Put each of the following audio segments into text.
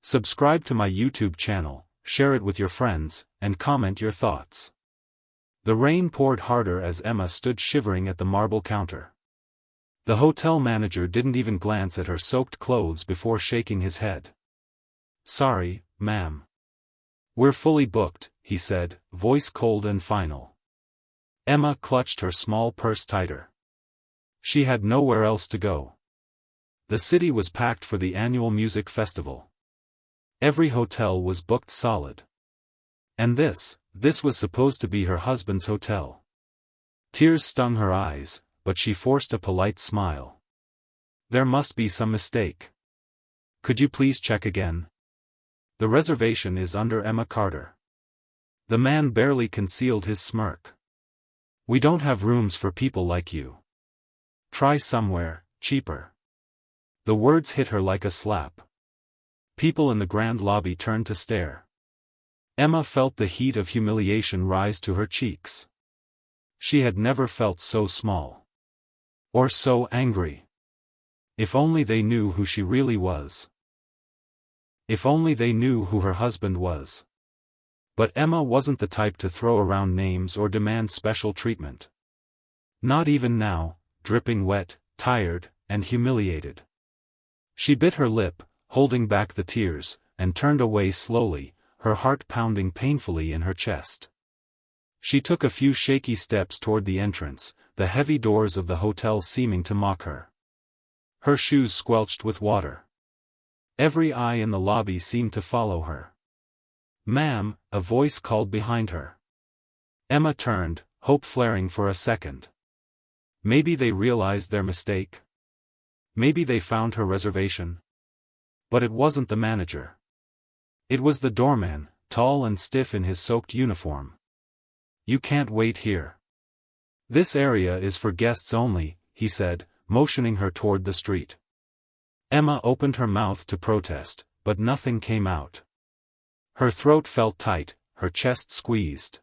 Subscribe to my YouTube channel, share it with your friends, and comment your thoughts. The rain poured harder as Emma stood shivering at the marble counter. The hotel manager didn't even glance at her soaked clothes before shaking his head. "Sorry, ma'am. We're fully booked," he said, voice cold and final. Emma clutched her small purse tighter. She had nowhere else to go. The city was packed for the annual music festival. Every hotel was booked solid. And this was supposed to be her husband's hotel. Tears stung her eyes, but she forced a polite smile. "There must be some mistake. Could you please check again? The reservation is under Emma Carter." The man barely concealed his smirk. "We don't have rooms for people like you. Try somewhere cheaper." The words hit her like a slap. People in the grand lobby turned to stare. Emma felt the heat of humiliation rise to her cheeks. She had never felt so small. Or so angry. If only they knew who she really was. If only they knew who her husband was. But Emma wasn't the type to throw around names or demand special treatment. Not even now, dripping wet, tired, and humiliated. She bit her lip, holding back the tears, and turned away slowly, her heart pounding painfully in her chest. She took a few shaky steps toward the entrance, the heavy doors of the hotel seeming to mock her. Her shoes squelched with water. Every eye in the lobby seemed to follow her. "Ma'am," a voice called behind her. Emma turned, hope flaring for a second. Maybe they realized their mistake. Maybe they found her reservation. But it wasn't the manager. It was the doorman, tall and stiff in his soaked uniform. "You can't wait here. This area is for guests only," he said, motioning her toward the street. Emma opened her mouth to protest, but nothing came out. Her throat felt tight, her chest squeezed.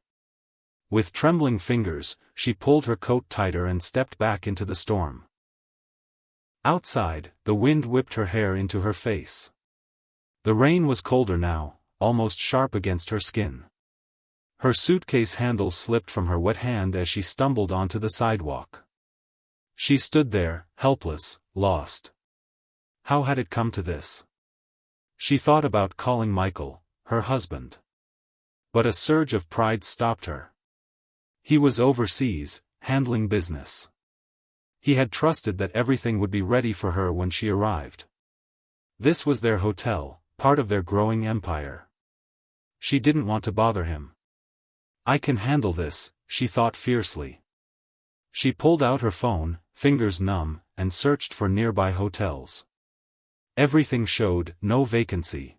With trembling fingers, she pulled her coat tighter and stepped back into the storm. Outside, the wind whipped her hair into her face. The rain was colder now, almost sharp against her skin. Her suitcase handle slipped from her wet hand as she stumbled onto the sidewalk. She stood there, helpless, lost. How had it come to this? She thought about calling Michael, her husband. But a surge of pride stopped her. He was overseas, handling business. He had trusted that everything would be ready for her when she arrived. This was their hotel, part of their growing empire. She didn't want to bother him. "I can handle this," she thought fiercely. She pulled out her phone, fingers numb, and searched for nearby hotels. Everything showed no vacancy.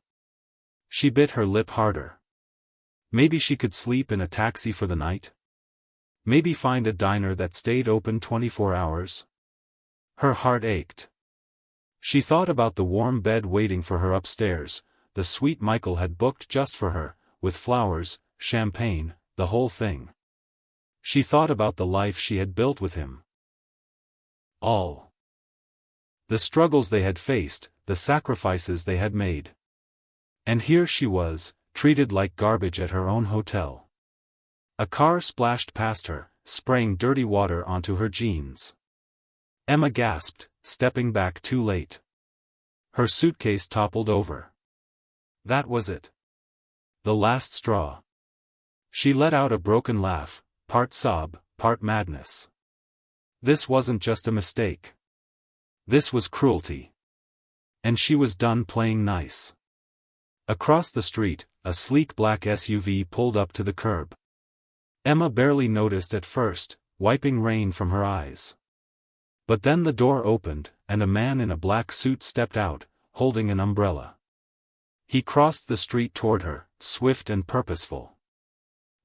She bit her lip harder. Maybe she could sleep in a taxi for the night? Maybe find a diner that stayed open 24 hours? Her heart ached. She thought about the warm bed waiting for her upstairs, the suite Michael had booked just for her, with flowers, champagne, the whole thing. She thought about the life she had built with him. All. The struggles they had faced, the sacrifices they had made. And here she was, treated like garbage at her own hotel. A car splashed past her, spraying dirty water onto her jeans. Emma gasped, stepping back too late. Her suitcase toppled over. That was it. The last straw. She let out a broken laugh, part sob, part madness. This wasn't just a mistake. This was cruelty. And she was done playing nice. Across the street, a sleek black SUV pulled up to the curb. Emma barely noticed at first, wiping rain from her eyes. But then the door opened, and a man in a black suit stepped out, holding an umbrella. He crossed the street toward her, swift and purposeful.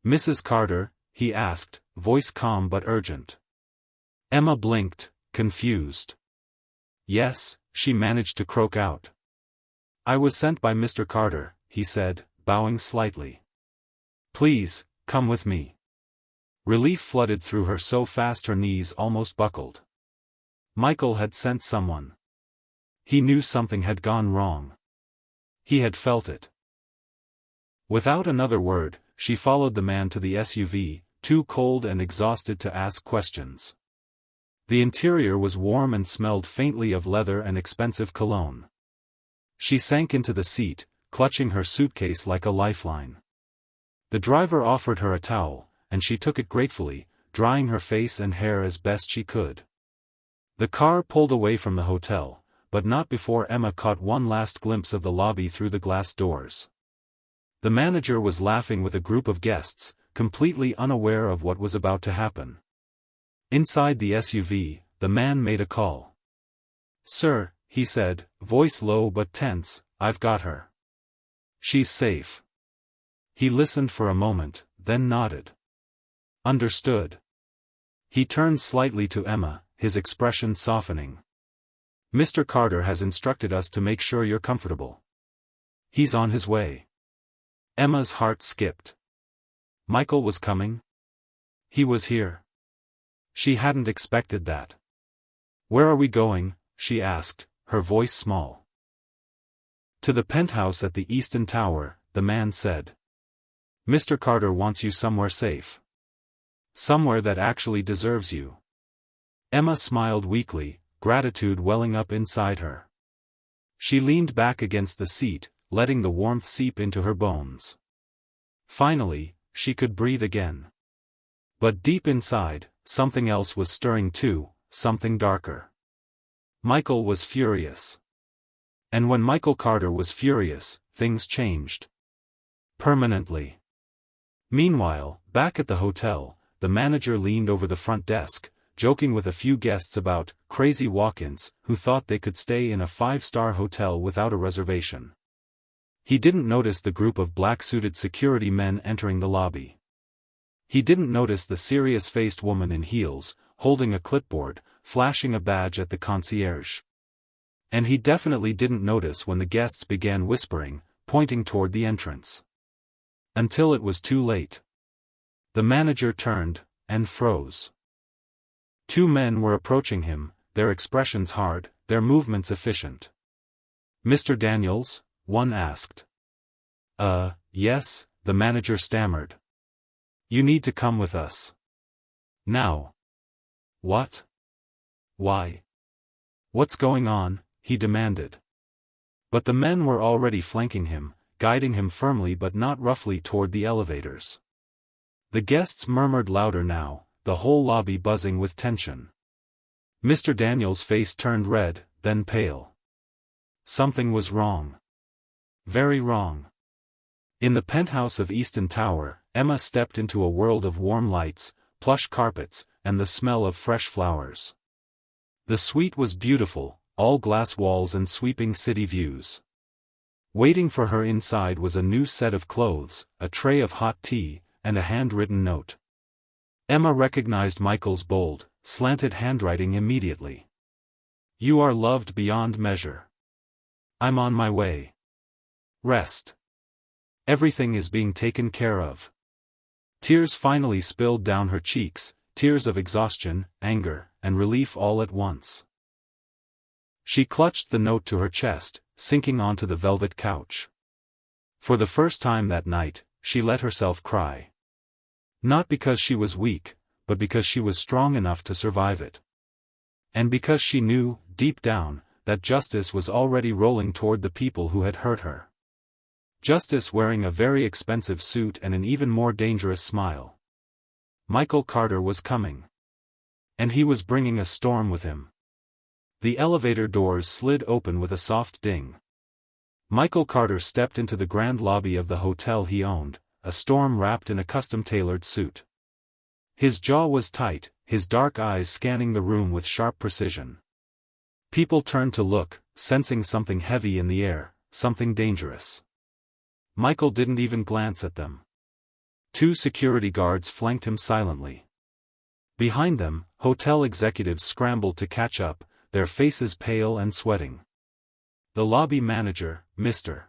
"Mrs. Carter?" he asked, voice calm but urgent. Emma blinked, confused. "Yes," she managed to croak out. "I was sent by Mr. Carter," he said, bowing slightly. "Please, come with me." Relief flooded through her so fast her knees almost buckled. Michael had sent someone. He knew something had gone wrong. He had felt it. Without another word, she followed the man to the SUV, too cold and exhausted to ask questions. The interior was warm and smelled faintly of leather and expensive cologne. She sank into the seat, clutching her suitcase like a lifeline. The driver offered her a towel, and she took it gratefully, drying her face and hair as best she could. The car pulled away from the hotel, but not before Emma caught one last glimpse of the lobby through the glass doors. The manager was laughing with a group of guests, completely unaware of what was about to happen. Inside the SUV, the man made a call. "Sir," he said, voice low but tense, "I've got her. She's safe." He listened for a moment, then nodded. "Understood." He turned slightly to Emma, his expression softening. "Mr. Carter has instructed us to make sure you're comfortable. He's on his way." Emma's heart skipped. Michael was coming? He was here. She hadn't expected that. "Where are we going?" she asked, her voice small. "To the penthouse at the Easton Tower," the man said. "Mr. Carter wants you somewhere safe. Somewhere that actually deserves you." Emma smiled weakly, gratitude welling up inside her. She leaned back against the seat, letting the warmth seep into her bones. Finally, she could breathe again. But deep inside, something else was stirring too, something darker. Michael was furious. And when Michael Carter was furious, things changed. Permanently. Meanwhile, back at the hotel, the manager leaned over the front desk, joking with a few guests about crazy walk-ins who thought they could stay in a five-star hotel without a reservation. He didn't notice the group of black-suited security men entering the lobby. He didn't notice the serious-faced woman in heels, holding a clipboard, flashing a badge at the concierge. And he definitely didn't notice when the guests began whispering, pointing toward the entrance. Until it was too late. The manager turned, and froze. Two men were approaching him, their expressions hard, their movements efficient. "Mr. Daniels?" one asked. Yes," the manager stammered. "You need to come with us. Now." "What? Why? What's going on?" he demanded. But the men were already flanking him, guiding him firmly but not roughly toward the elevators. The guests murmured louder now, the whole lobby buzzing with tension. Mr. Daniels' face turned red, then pale. Something was wrong. Very wrong. In the penthouse of Easton Tower, Emma stepped into a world of warm lights, plush carpets, and the smell of fresh flowers. The suite was beautiful, all glass walls and sweeping city views. Waiting for her inside was a new set of clothes, a tray of hot tea, and a handwritten note. Emma recognized Michael's bold, slanted handwriting immediately. "You are loved beyond measure. I'm on my way. Rest. Everything is being taken care of." Tears finally spilled down her cheeks, tears of exhaustion, anger, and relief all at once. She clutched the note to her chest, sinking onto the velvet couch. For the first time that night, she let herself cry. Not because she was weak, but because she was strong enough to survive it. And because she knew, deep down, that justice was already rolling toward the people who had hurt her. Justice wearing a very expensive suit and an even more dangerous smile. Michael Carter was coming. And he was bringing a storm with him. The elevator doors slid open with a soft ding. Michael Carter stepped into the grand lobby of the hotel he owned, a storm wrapped in a custom-tailored suit. His jaw was tight, his dark eyes scanning the room with sharp precision. People turned to look, sensing something heavy in the air, something dangerous. Michael didn't even glance at them. Two security guards flanked him silently. Behind them, hotel executives scrambled to catch up, their faces pale and sweating. The lobby manager, Mr.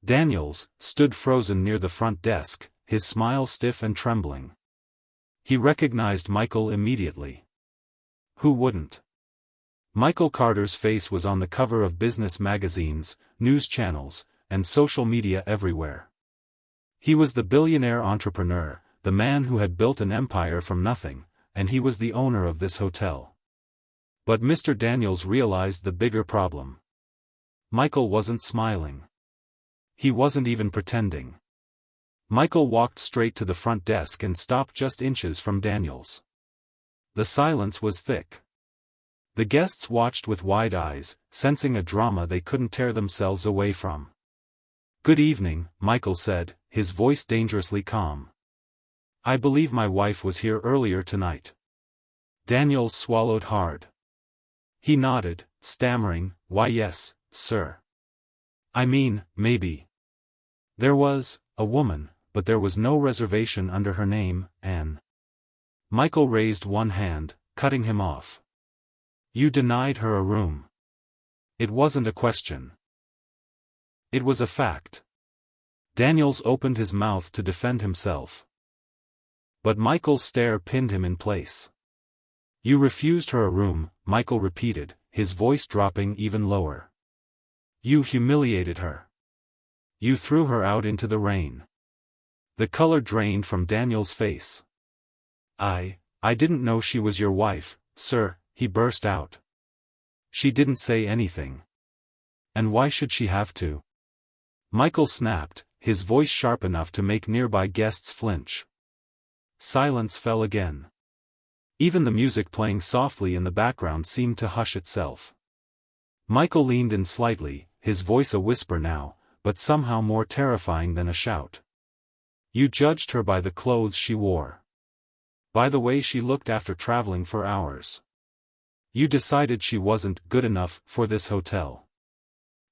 Daniels, stood frozen near the front desk, his smile stiff and trembling. He recognized Michael immediately. Who wouldn't? Michael Carter's face was on the cover of business magazines, news channels, and social media everywhere. He was the billionaire entrepreneur, the man who had built an empire from nothing, and he was the owner of this hotel. But Mr. Daniels realized the bigger problem. Michael wasn't smiling. He wasn't even pretending. Michael walked straight to the front desk and stopped just inches from Daniels. The silence was thick. The guests watched with wide eyes, sensing a drama they couldn't tear themselves away from. "Good evening," Michael said, his voice dangerously calm. "I believe my wife was here earlier tonight." Daniels swallowed hard. He nodded, stammering, "Why yes, sir. I mean, maybe. There was a woman, but there was no reservation under her name, Anne." Michael raised one hand, cutting him off. "You denied her a room." "It wasn't a question. It was a fact." Daniels opened his mouth to defend himself. But Michael's stare pinned him in place. "You refused her a room," Michael repeated, his voice dropping even lower. "You humiliated her. You threw her out into the rain." The color drained from Daniel's face. I didn't know she was your wife, sir," he burst out. "She didn't say anything. And why should she have to?" Michael snapped, his voice sharp enough to make nearby guests flinch. Silence fell again. Even the music playing softly in the background seemed to hush itself. Michael leaned in slightly, his voice a whisper now, but somehow more terrifying than a shout. "You judged her by the clothes she wore. By the way she looked after traveling for hours. You decided she wasn't good enough for this hotel."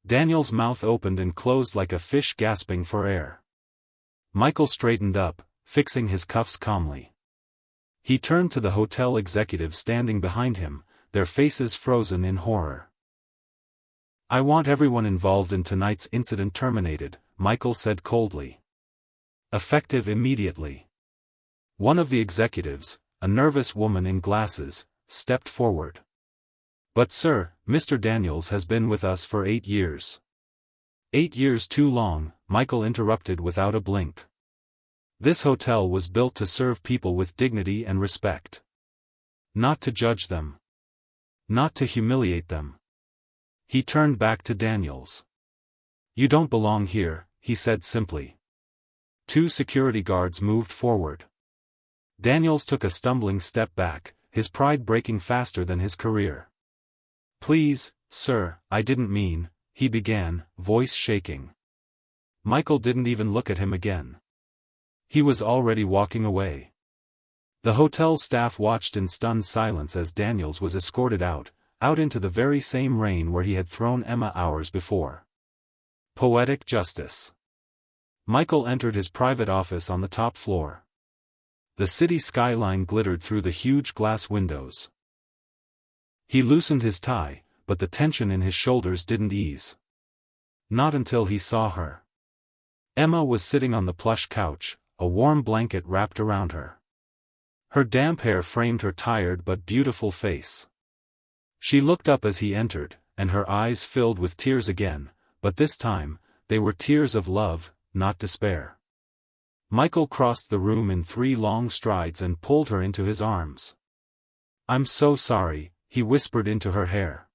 Daniel's mouth opened and closed like a fish gasping for air. Michael straightened up, fixing his cuffs calmly. He turned to the hotel executives standing behind him, their faces frozen in horror. "I want everyone involved in tonight's incident terminated," Michael said coldly. "Effective immediately." One of the executives, a nervous woman in glasses, stepped forward. "But sir, Mr. Daniels has been with us for 8 years. 8 years too long," Michael interrupted without a blink. "This hotel was built to serve people with dignity and respect. Not to judge them. Not to humiliate them." He turned back to Daniels. "You don't belong here," he said simply. 2 security guards moved forward. Daniels took a stumbling step back, his pride breaking faster than his career. "Please, sir, I didn't mean," he began, voice shaking. Michael didn't even look at him again. He was already walking away. The hotel staff watched in stunned silence as Daniels was escorted out into the very same rain where he had thrown Emma hours before. Poetic justice. Michael entered his private office on the top floor. The city skyline glittered through the huge glass windows. He loosened his tie, but the tension in his shoulders didn't ease. Not until he saw her. Emma was sitting on the plush couch, a warm blanket wrapped around her. Her damp hair framed her tired but beautiful face. She looked up as he entered, and her eyes filled with tears again, but this time, they were tears of love, not despair. Michael crossed the room in 3 long strides and pulled her into his arms. "I'm so sorry," he whispered into her hair.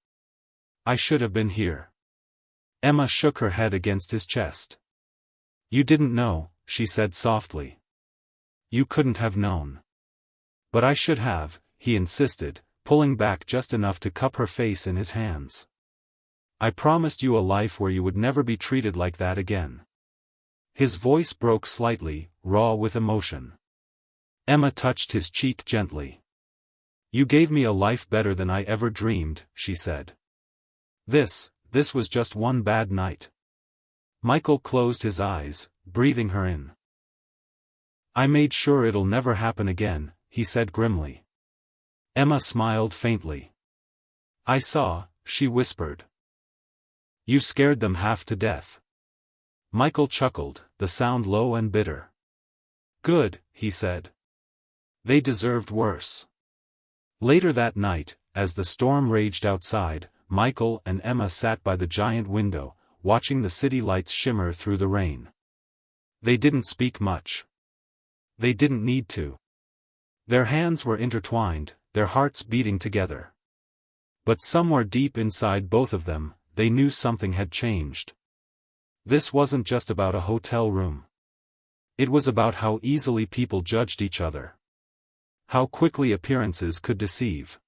"I should have been here." Emma shook her head against his chest. "You didn't know," she said softly. "You couldn't have known." "But I should have," he insisted, pulling back just enough to cup her face in his hands. "I promised you a life where you would never be treated like that again." His voice broke slightly, raw with emotion. Emma touched his cheek gently. "You gave me a life better than I ever dreamed," she said. This was just one bad night." Michael closed his eyes, breathing her in. "I made sure it'll never happen again," he said grimly. Emma smiled faintly. "I saw," she whispered. "You scared them half to death." Michael chuckled, the sound low and bitter. "Good," he said. "They deserved worse." Later that night, as the storm raged outside, Michael and Emma sat by the giant window, watching the city lights shimmer through the rain. They didn't speak much. They didn't need to. Their hands were intertwined, their hearts beating together. But somewhere deep inside both of them, they knew something had changed. This wasn't just about a hotel room. It was about how easily people judged each other. How quickly appearances could deceive.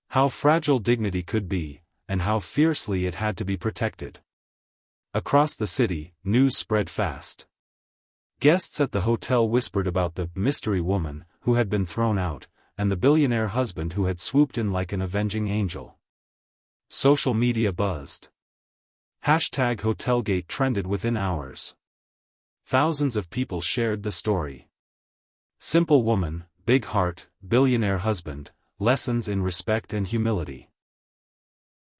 How fragile dignity could be, and how fiercely it had to be protected. Across the city, news spread fast. Guests at the hotel whispered about the mystery woman who had been thrown out, and the billionaire husband who had swooped in like an avenging angel. Social media buzzed. #HotelGate trended within hours. Thousands of people shared the story. Simple woman, big heart, billionaire husband, lessons in respect and humility.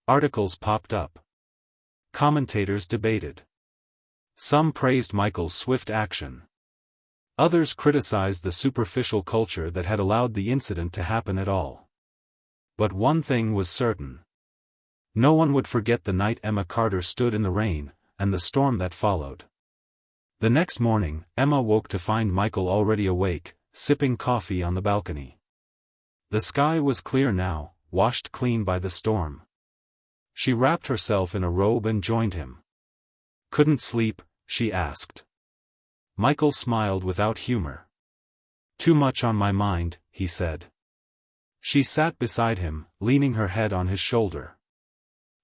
Articles popped up. Commentators debated. Some praised Michael's swift action. Others criticized the superficial culture that had allowed the incident to happen at all. But one thing was certain. No one would forget the night Emma Carter stood in the rain, and the storm that followed. The next morning, Emma woke to find Michael already awake, sipping coffee on the balcony. The sky was clear now, washed clean by the storm. She wrapped herself in a robe and joined him. "Couldn't sleep?" she asked. Michael smiled without humor. "Too much on my mind," he said. She sat beside him, leaning her head on his shoulder.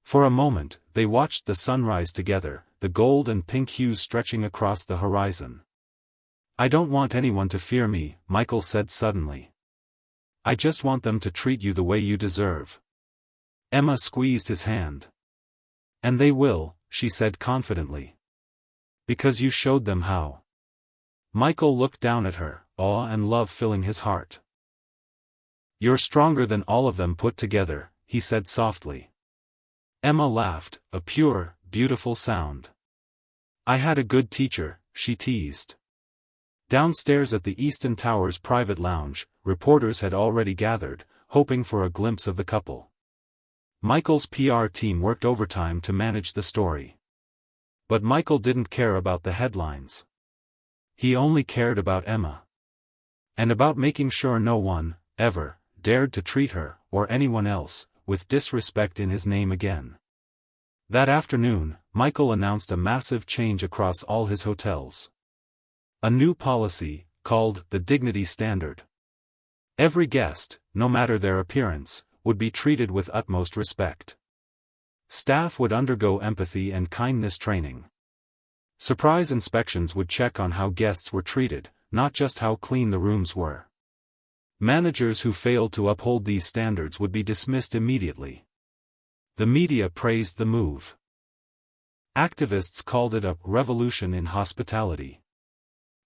For a moment, they watched the sunrise together, the gold and pink hues stretching across the horizon. "I don't want anyone to fear me," Michael said suddenly. "I just want them to treat you the way you deserve." Emma squeezed his hand. "And they will," she said confidently. "Because you showed them how." Michael looked down at her, awe and love filling his heart. "You're stronger than all of them put together," he said softly. Emma laughed, a pure, beautiful sound. "I had a good teacher," she teased. Downstairs at the Easton Towers private lounge, reporters had already gathered, hoping for a glimpse of the couple. Michael's PR team worked overtime to manage the story. But Michael didn't care about the headlines. He only cared about Emma. And about making sure no one, ever, dared to treat her, or anyone else, with disrespect in his name again. That afternoon, Michael announced a massive change across all his hotels. A new policy, called the Dignity Standard. Every guest, no matter their appearance, would be treated with utmost respect. Staff would undergo empathy and kindness training. Surprise inspections would check on how guests were treated, not just how clean the rooms were. Managers who failed to uphold these standards would be dismissed immediately. The media praised the move. Activists called it a revolution in hospitality.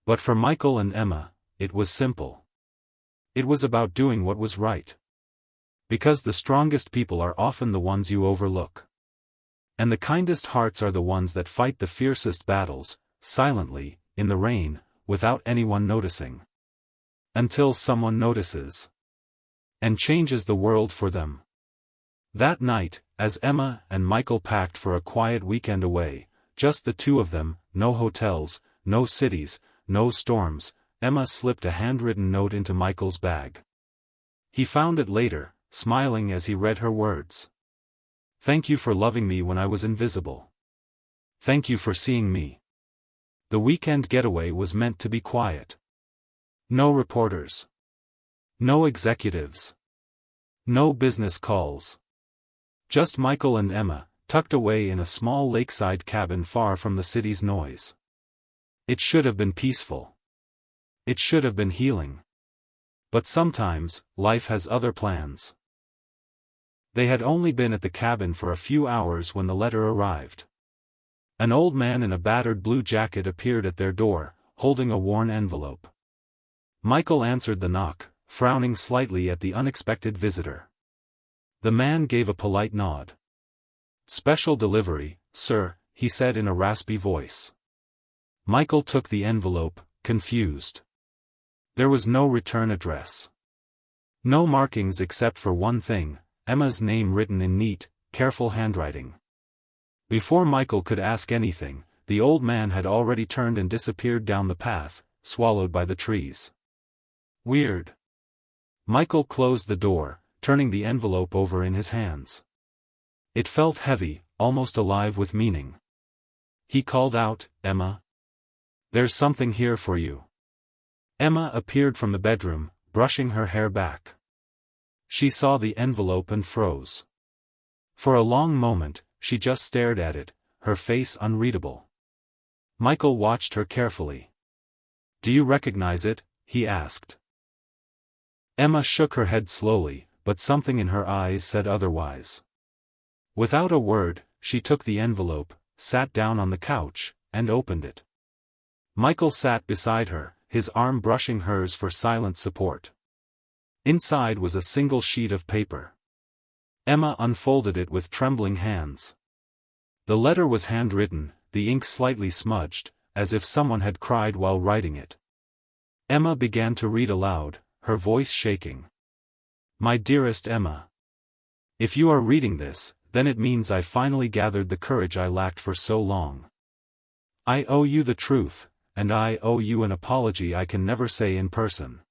But for Michael and Emma, it was simple. It was about doing what was right. Because the strongest people are often the ones you overlook. And the kindest hearts are the ones that fight the fiercest battles, silently, in the rain, without anyone noticing. Until someone notices. And changes the world for them. That night, as Emma and Michael packed for a quiet weekend away, just the two of them, no hotels, no cities, no storms, Emma slipped a handwritten note into Michael's bag. He found it later, smiling as he read her words. "Thank you for loving me when I was invisible. Thank you for seeing me." The weekend getaway was meant to be quiet. No reporters. No executives. No business calls. Just Michael and Emma, tucked away in a small lakeside cabin far from the city's noise. It should have been peaceful. It should have been healing. But sometimes, life has other plans. They had only been at the cabin for a few hours when the letter arrived. An old man in a battered blue jacket appeared at their door, holding a worn envelope. Michael answered the knock, frowning slightly at the unexpected visitor. The man gave a polite nod. "Special delivery, sir," he said in a raspy voice. Michael took the envelope, confused. There was no return address. No markings except for one thing, Emma's name written in neat, careful handwriting. Before Michael could ask anything, the old man had already turned and disappeared down the path, swallowed by the trees. Weird. Michael closed the door, turning the envelope over in his hands. It felt heavy, almost alive with meaning. He called out, "Emma. There's something here for you." Emma appeared from the bedroom, brushing her hair back. She saw the envelope and froze. For a long moment, she just stared at it, her face unreadable. Michael watched her carefully. "Do you recognize it?" he asked. Emma shook her head slowly, but something in her eyes said otherwise. Without a word, she took the envelope, sat down on the couch, and opened it. Michael sat beside her, his arm brushing hers for silent support. Inside was a single sheet of paper. Emma unfolded it with trembling hands. The letter was handwritten, the ink slightly smudged, as if someone had cried while writing it. Emma began to read aloud, her voice shaking. "My dearest Emma. If you are reading this, then it means I finally gathered the courage I lacked for so long. I owe you the truth, and I owe you an apology I can never say in person."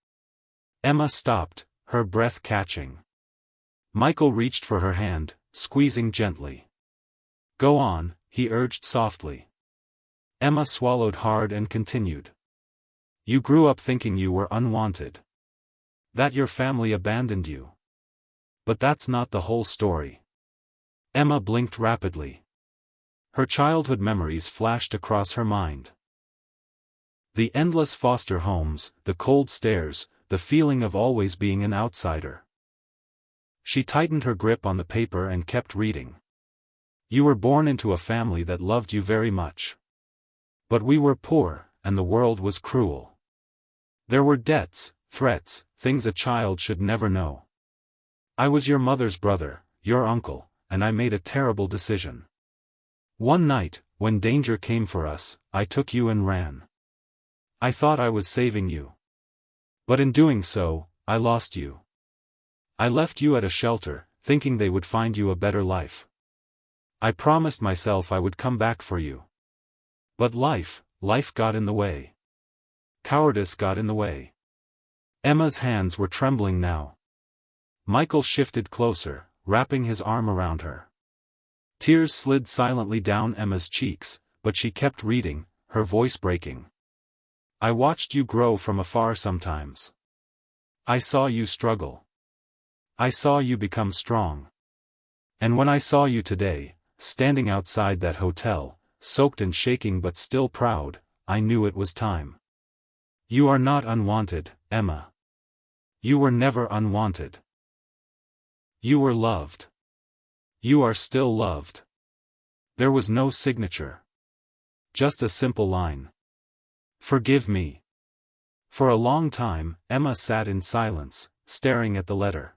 Emma stopped, her breath catching. Michael reached for her hand, squeezing gently. "Go on," he urged softly. Emma swallowed hard and continued. "You grew up thinking you were unwanted. That your family abandoned you. But that's not the whole story." Emma blinked rapidly. Her childhood memories flashed across her mind. The endless foster homes, the cold stares, the feeling of always being an outsider. She tightened her grip on the paper and kept reading. "You were born into a family that loved you very much. But we were poor, and the world was cruel. There were debts, threats, things a child should never know. I was your mother's brother, your uncle, and I made a terrible decision. One night, when danger came for us, I took you and ran. I thought I was saving you. But in doing so, I lost you. I left you at a shelter, thinking they would find you a better life. I promised myself I would come back for you. But life got in the way. Cowardice got in the way." Emma's hands were trembling now. Michael shifted closer, wrapping his arm around her. Tears slid silently down Emma's cheeks, but she kept reading, her voice breaking. "I watched you grow from afar sometimes. I saw you struggle. I saw you become strong. And when I saw you today, standing outside that hotel, soaked and shaking but still proud, I knew it was time. You are not unwanted, Emma. You were never unwanted. You were loved. You are still loved." There was no signature. Just a simple line. "Forgive me." For a long time, Emma sat in silence, staring at the letter.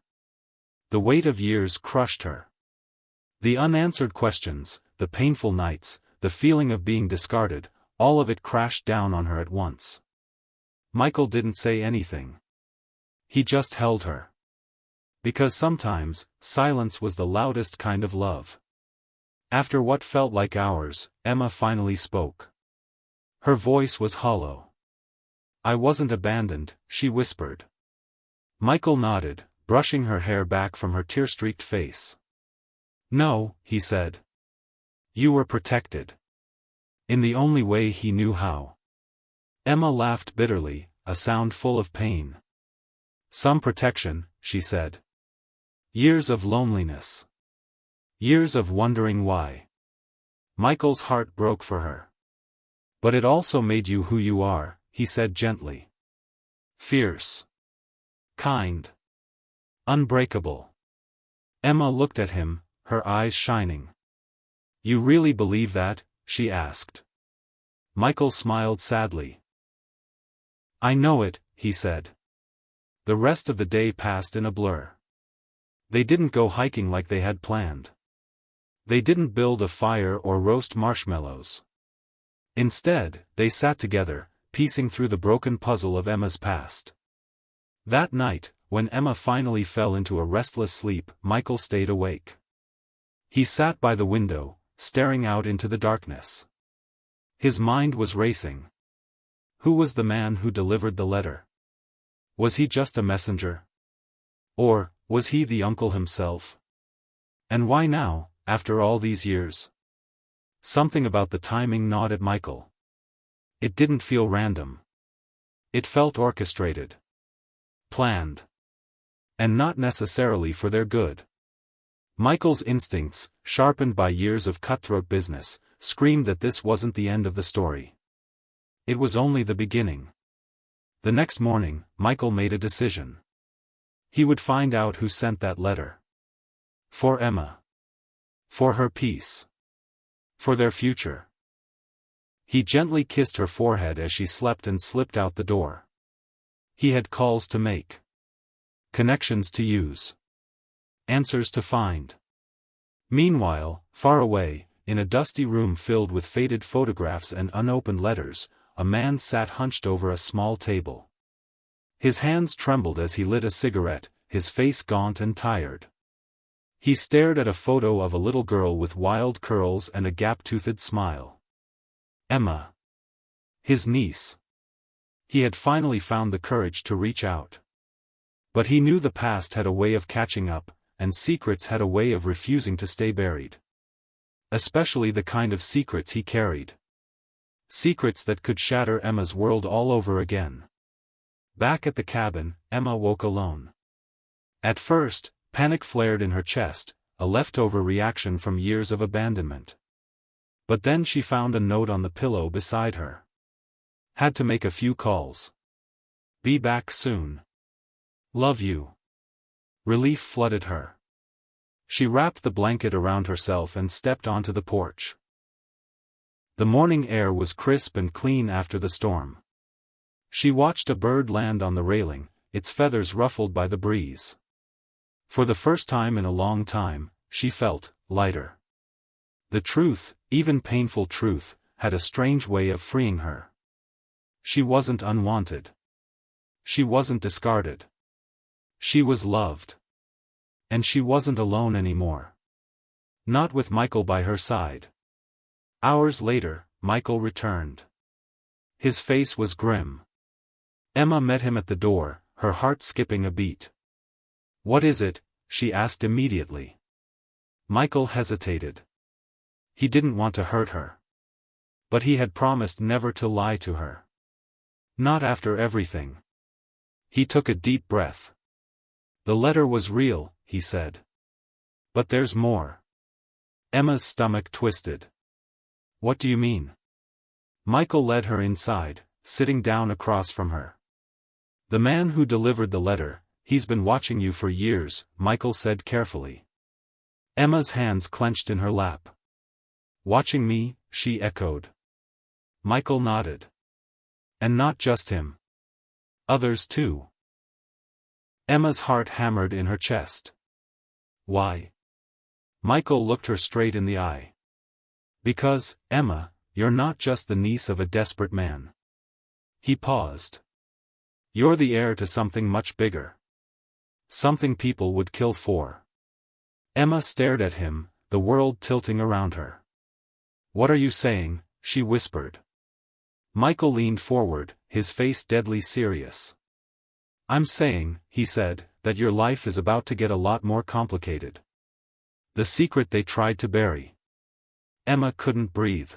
The weight of years crushed her. The unanswered questions, the painful nights, the feeling of being discarded, all of it crashed down on her at once. Michael didn't say anything. He just held her. Because sometimes, silence was the loudest kind of love. After what felt like hours, Emma finally spoke. Her voice was hollow. "I wasn't abandoned," she whispered. Michael nodded, brushing her hair back from her tear-streaked face. "No," he said. "You were protected. In the only way he knew how." Emma laughed bitterly, a sound full of pain. "Some protection," she said. "Years of loneliness. Years of wondering why." Michael's heart broke for her. "But it also made you who you are," he said gently. "Fierce. Kind. Unbreakable." Emma looked at him, her eyes shining. "You really believe that?" she asked. Michael smiled sadly. "I know it," he said. The rest of the day passed in a blur. They didn't go hiking like they had planned. They didn't build a fire or roast marshmallows. Instead, they sat together, piecing through the broken puzzle of Emma's past. That night, when Emma finally fell into a restless sleep, Michael stayed awake. He sat by the window, staring out into the darkness. His mind was racing. Who was the man who delivered the letter? Was he just a messenger? Or was he the uncle himself? And why now, after all these years? Something about the timing gnawed at Michael. It didn't feel random. It felt orchestrated. Planned. And not necessarily for their good. Michael's instincts, sharpened by years of cutthroat business, screamed that this wasn't the end of the story. It was only the beginning. The next morning, Michael made a decision. He would find out who sent that letter. For Emma. For her peace. For their future. He gently kissed her forehead as she slept and slipped out the door. He had calls to make. Connections to use. Answers to find. Meanwhile, far away, in a dusty room filled with faded photographs and unopened letters, a man sat hunched over a small table. His hands trembled as he lit a cigarette, his face gaunt and tired. He stared at a photo of a little girl with wild curls and a gap-toothed smile. Emma. His niece. He had finally found the courage to reach out. But he knew the past had a way of catching up, and secrets had a way of refusing to stay buried. Especially the kind of secrets he carried. Secrets that could shatter Emma's world all over again. Back at the cabin, Emma woke alone. At first, panic flared in her chest, a leftover reaction from years of abandonment. But then she found a note on the pillow beside her. Had to make a few calls. Be back soon. Love you. Relief flooded her. She wrapped the blanket around herself and stepped onto the porch. The morning air was crisp and clean after the storm. She watched a bird land on the railing, its feathers ruffled by the breeze. For the first time in a long time, she felt lighter. The truth, even painful truth, had a strange way of freeing her. She wasn't unwanted. She wasn't discarded. She was loved. And she wasn't alone anymore. Not with Michael by her side. Hours later, Michael returned. His face was grim. Emma met him at the door, her heart skipping a beat. "What is it?" she asked immediately. Michael hesitated. He didn't want to hurt her. But he had promised never to lie to her. Not after everything. He took a deep breath. "The letter was real," he said. "But there's more." Emma's stomach twisted. "What do you mean?" Michael led her inside, sitting down across from her. "The man who delivered the letter, he's been watching you for years," Michael said carefully. Emma's hands clenched in her lap. "Watching me?" she echoed. Michael nodded. "And not just him. Others too." Emma's heart hammered in her chest. "Why?" Michael looked her straight in the eye. "Because, Emma, you're not just the niece of a desperate man." He paused. "You're the heir to something much bigger. Something people would kill for." Emma stared at him, the world tilting around her. "What are you saying?" she whispered. Michael leaned forward, his face deadly serious. "I'm saying," he said, "that your life is about to get a lot more complicated. The secret they tried to bury." Emma couldn't breathe.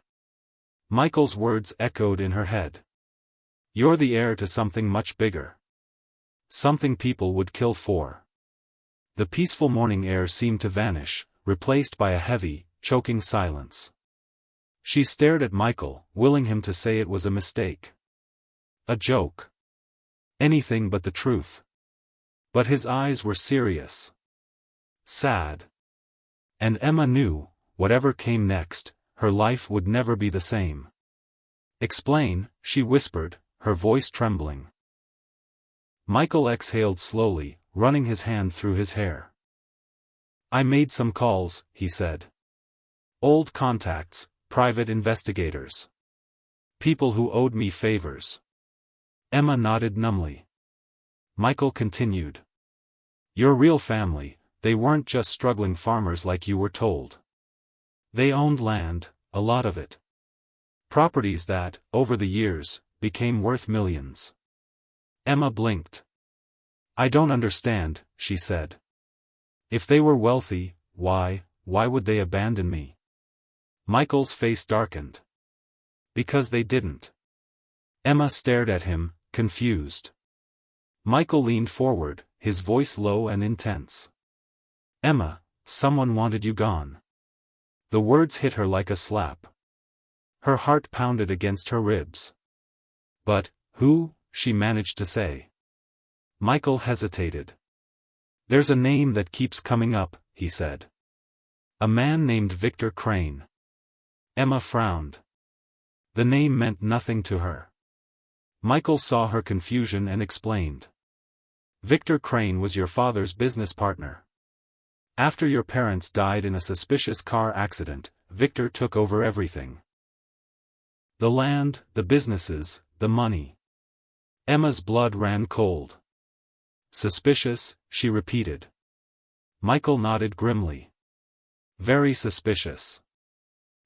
Michael's words echoed in her head. "You're the heir to something much bigger. Something people would kill for." The peaceful morning air seemed to vanish, replaced by a heavy, choking silence. She stared at Michael, willing him to say it was a mistake. A joke. Anything but the truth. But his eyes were serious. Sad. And Emma knew, whatever came next, her life would never be the same. "Explain," she whispered, her voice trembling. Michael exhaled slowly, running his hand through his hair. "I made some calls," he said. "Old contacts, private investigators. People who owed me favors." Emma nodded numbly. Michael continued. Your real family, they weren't just struggling farmers like you were told. They owned land, a lot of it. Properties that, over the years, became worth millions. Emma blinked. I don't understand, she said. If they were wealthy, why would they abandon me? Michael's face darkened. Because they didn't. Emma stared at him, confused. Michael leaned forward, his voice low and intense. Emma, someone wanted you gone. The words hit her like a slap. Her heart pounded against her ribs. But, who? She managed to say. Michael hesitated. There's a name that keeps coming up, he said. A man named Victor Crane. Emma frowned. The name meant nothing to her. Michael saw her confusion and explained. Victor Crane was your father's business partner. After your parents died in a suspicious car accident, Victor took over everything. The land, the businesses, the money. Emma's blood ran cold. Suspicious, she repeated. Michael nodded grimly. Very suspicious.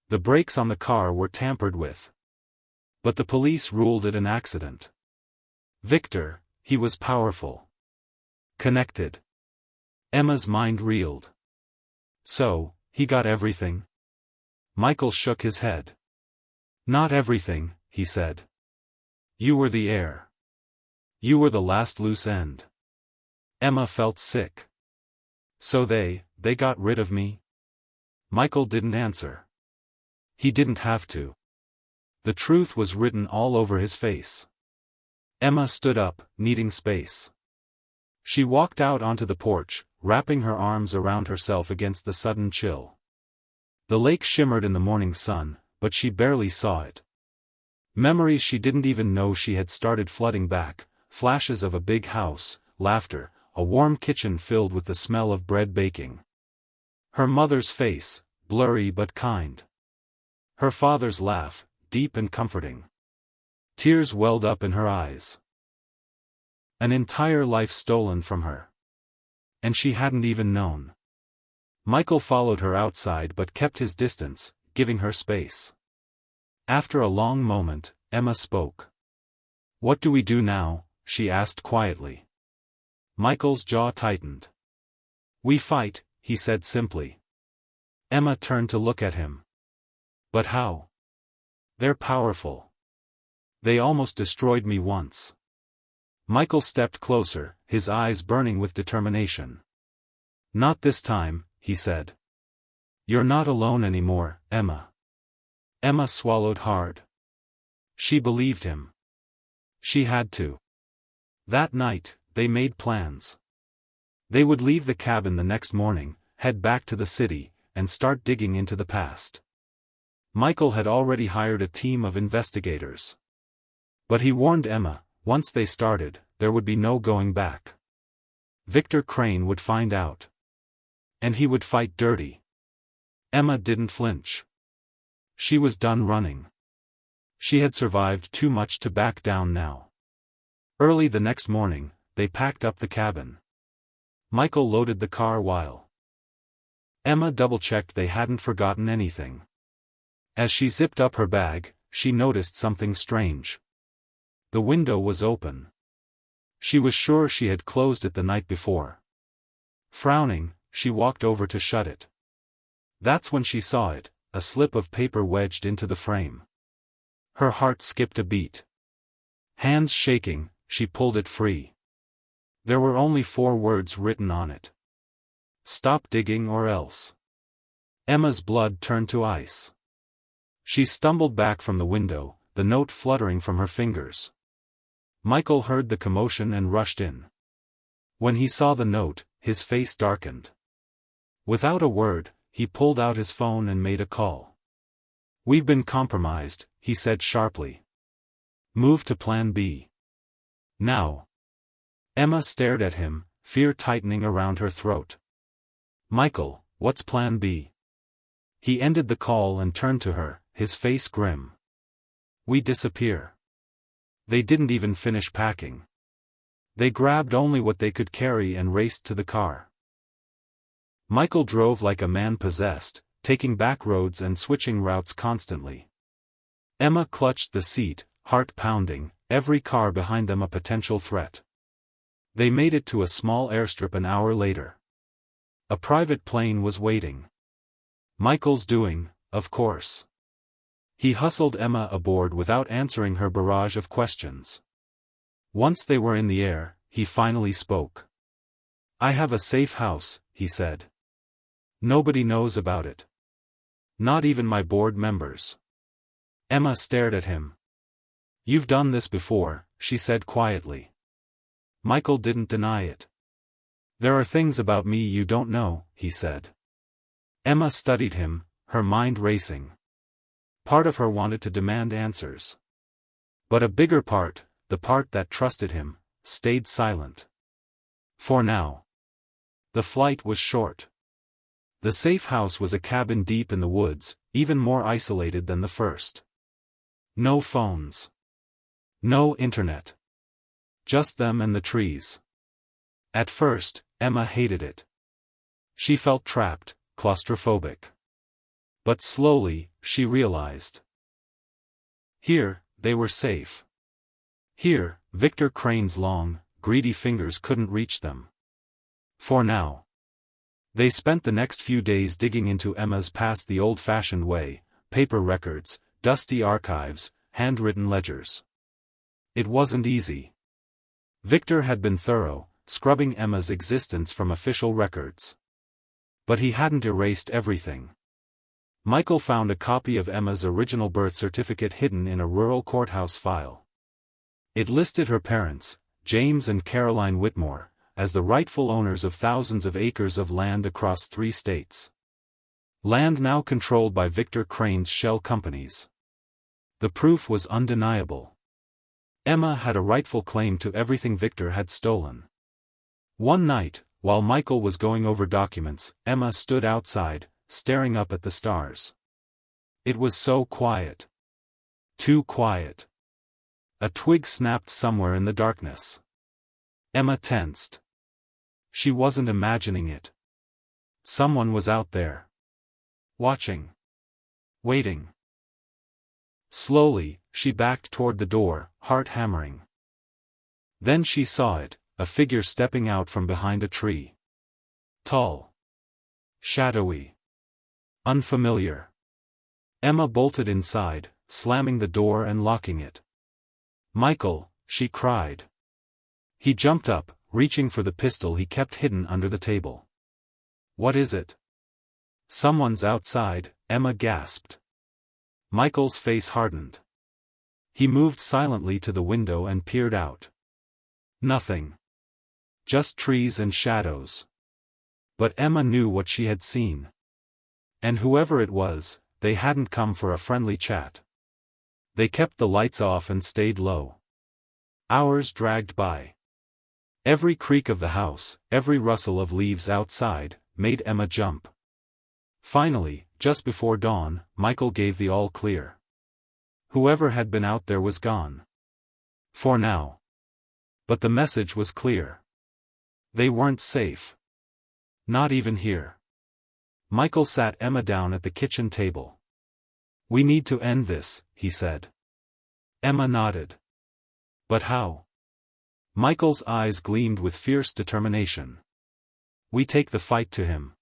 The brakes on the car were tampered with. But the police ruled it an accident. Victor, he was powerful. Connected. Emma's mind reeled. So, he got everything? Michael shook his head. Not everything, he said. You were the heir. You were the last loose end. Emma felt sick. So they got rid of me? Michael didn't answer. He didn't have to. The truth was written all over his face. Emma stood up, needing space. She walked out onto the porch, wrapping her arms around herself against the sudden chill. The lake shimmered in the morning sun, but she barely saw it. Memories she didn't even know she had started flooding back, flashes of a big house, laughter, a warm kitchen filled with the smell of bread baking. Her mother's face, blurry but kind. Her father's laugh, deep and comforting. Tears welled up in her eyes. An entire life stolen from her. And she hadn't even known. Michael followed her outside but kept his distance, giving her space. After a long moment, Emma spoke. What do we do now? She asked quietly. Michael's jaw tightened. We fight, he said simply. Emma turned to look at him. But how? They're powerful. They almost destroyed me once. Michael stepped closer, his eyes burning with determination. Not this time, he said. You're not alone anymore, Emma. Emma swallowed hard. She believed him. She had to. That night, they made plans. They would leave the cabin the next morning, head back to the city, and start digging into the past. Michael had already hired a team of investigators. But he warned Emma, once they started, there would be no going back. Victor Crane would find out. And he would fight dirty. Emma didn't flinch. She was done running. She had survived too much to back down now. Early the next morning, they packed up the cabin. Michael loaded the car while Emma double-checked they hadn't forgotten anything. As she zipped up her bag, she noticed something strange. The window was open. She was sure she had closed it the night before. Frowning, she walked over to shut it. That's when she saw it, a slip of paper wedged into the frame. Her heart skipped a beat. Hands shaking, she pulled it free. There were only 4 words written on it. Stop digging or else. Emma's blood turned to ice. She stumbled back from the window, the note fluttering from her fingers. Michael heard the commotion and rushed in. When he saw the note, his face darkened. Without a word, he pulled out his phone and made a call. We've been compromised, he said sharply. Move to Plan B. Now. Emma stared at him, fear tightening around her throat. Michael, what's Plan B? He ended the call and turned to her, his face grim. We disappear. They didn't even finish packing. They grabbed only what they could carry and raced to the car. Michael drove like a man possessed, taking back roads and switching routes constantly. Emma clutched the seat, heart pounding, every car behind them a potential threat. They made it to a small airstrip an hour later. A private plane was waiting. Michael's doing, of course. He hustled Emma aboard without answering her barrage of questions. Once they were in the air, he finally spoke. "I have a safe house," he said. "Nobody knows about it. Not even my board members." Emma stared at him. "You've done this before," she said quietly. Michael didn't deny it. "There are things about me you don't know," he said. Emma studied him, her mind racing. Part of her wanted to demand answers. But a bigger part, the part that trusted him, stayed silent. For now. The flight was short. The safe house was a cabin deep in the woods, even more isolated than the first. No phones. No internet. Just them and the trees. At first, Emma hated it. She felt trapped, claustrophobic. But slowly, she realized. Here, they were safe. Here, Victor Crane's long, greedy fingers couldn't reach them. For now. They spent the next few days digging into Emma's past the old-fashioned way, paper records, dusty archives, handwritten ledgers. It wasn't easy. Victor had been thorough, scrubbing Emma's existence from official records. But he hadn't erased everything. Michael found a copy of Emma's original birth certificate hidden in a rural courthouse file. It listed her parents, James and Caroline Whitmore, as the rightful owners of thousands of acres of land across 3 states. Land now controlled by Victor Crane's shell companies. The proof was undeniable. Emma had a rightful claim to everything Victor had stolen. One night, while Michael was going over documents, Emma stood outside, staring up at the stars. It was so quiet. Too quiet. A twig snapped somewhere in the darkness. Emma tensed. She wasn't imagining it. Someone was out there. Watching. Waiting. Slowly, she backed toward the door, heart hammering. Then she saw it, a figure stepping out from behind a tree. Tall. Shadowy. Unfamiliar. Emma bolted inside, slamming the door and locking it. "Michael," she cried. He jumped up, reaching for the pistol he kept hidden under the table. "What is it?" "Someone's outside," Emma gasped. Michael's face hardened. He moved silently to the window and peered out. Nothing. Just trees and shadows. But Emma knew what she had seen. And whoever it was, they hadn't come for a friendly chat. They kept the lights off and stayed low. Hours dragged by. Every creak of the house, every rustle of leaves outside, made Emma jump. Finally, just before dawn, Michael gave the all-clear. Whoever had been out there was gone. For now. But the message was clear. They weren't safe. Not even here. Michael sat Emma down at the kitchen table. "We need to end this," he said. Emma nodded. "But how?" Michael's eyes gleamed with fierce determination. "We take the fight to him."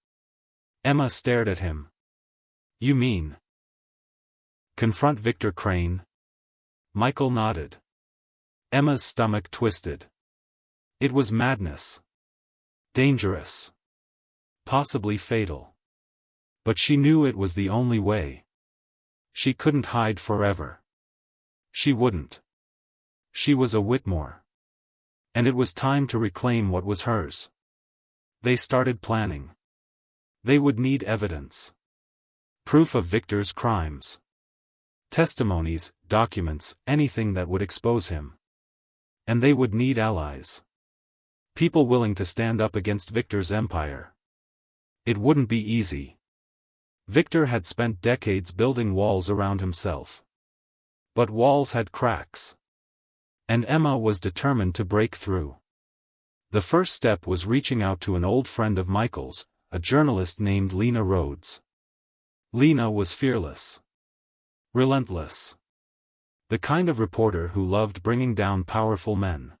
Emma stared at him. "You mean?" "Confront Victor Crane?" Michael nodded. Emma's stomach twisted. It was madness. Dangerous. Possibly fatal. But she knew it was the only way. She couldn't hide forever. She wouldn't. She was a Whitmore. And it was time to reclaim what was hers. They started planning. They would need evidence. Proof of Victor's crimes. Testimonies, documents, anything that would expose him. And they would need allies. People willing to stand up against Victor's empire. It wouldn't be easy. Victor had spent decades building walls around himself. But walls had cracks. And Emma was determined to break through. The first step was reaching out to an old friend of Michael's, a journalist named Lena Rhodes. Lena was fearless. Relentless. The kind of reporter who loved bringing down powerful men.